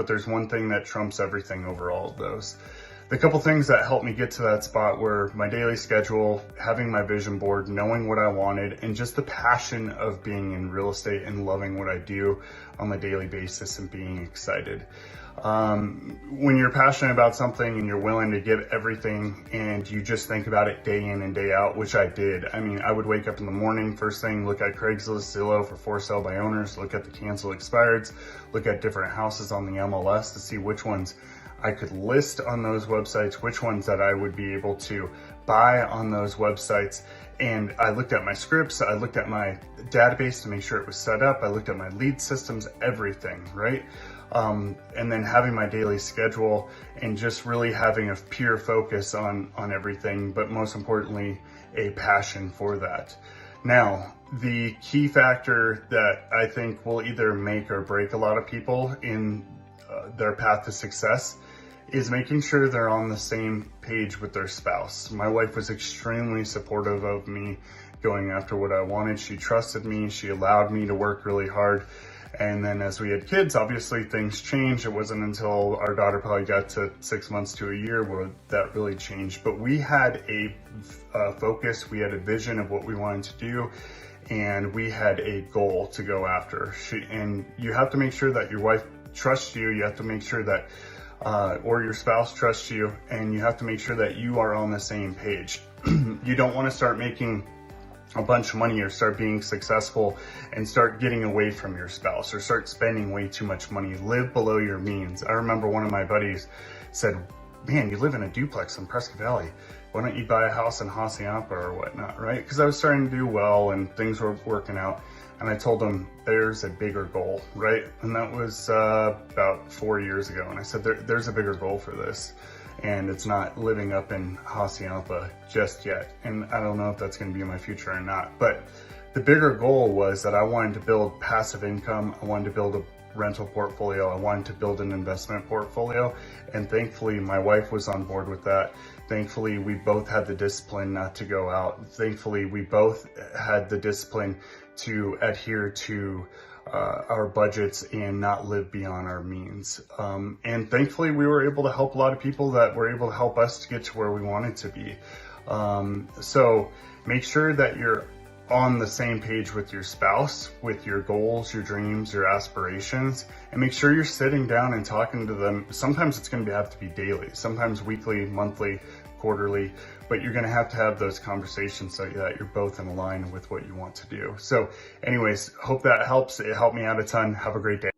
but there's one thing that trumps everything over all of those. The couple things that helped me get to that spot were my daily schedule, having my vision board, knowing what I wanted, and just the passion of being in real estate and loving what I do on a daily basis and being excited. When you're passionate about something and you're willing to give everything and you just think about it day in and day out, which I did. I mean, I would wake up in the morning, first thing, look at Craigslist, Zillow for for sale by owners, look at the cancel expireds, look at different houses on the MLS to see which ones I could list on those websites, which ones that I would be able to buy on those websites. And I looked at my scripts, I looked at my database to make sure it was set up, I looked at my lead systems, everything, right? And then having my daily schedule and just really having a pure focus on everything, but most importantly, a passion for that. Now, the key factor that I think will either make or break a lot of people in their path to success is making sure they're on the same page with their spouse. My wife was extremely supportive of me going after what I wanted. She trusted me. She allowed me to work really hard. And then as we had kids, obviously things changed. It wasn't until our daughter probably got to 6 months to a year where that really changed. But we had a focus, we had a vision of what we wanted to do, and we had a goal to go after. And you have to make sure that your wife trusts you. You have to make sure that or your spouse trusts you, and you have to make sure that you are on the same page. You don't want to start making a bunch of money or start being successful and start getting away from your spouse or start spending way too much money. Live below your means. I remember one of my buddies said, man, you live in a duplex in Prescott Valley. Why don't you buy a house in Hacienda or whatnot, right? Because I was starting to do well and things were working out. And I told him, there's a bigger goal, right? And that was about 4 years ago. And I said, there's a bigger goal for this. And it's not living up in Hacienda just yet. And I don't know if that's gonna be in my future or not. But the bigger goal was that I wanted to build passive income. I wanted to build a rental portfolio. I wanted to build an investment portfolio. And thankfully, my wife was on board with that. Thankfully, we both had the discipline not to go out. Thankfully, we both had the discipline to adhere to our budgets and not live beyond our means. And thankfully, we were able to help a lot of people that were able to help us to get to where we wanted to be. So make sure that you're on the same page with your spouse, with your goals, your dreams, your aspirations, and make sure you're sitting down and talking to them. Sometimes it's going to have to be daily, sometimes weekly, monthly, quarterly, but you're going to have those conversations so that you're both in line with what you want to do. So anyways, hope that helps. It helped me out a ton. Have a great day.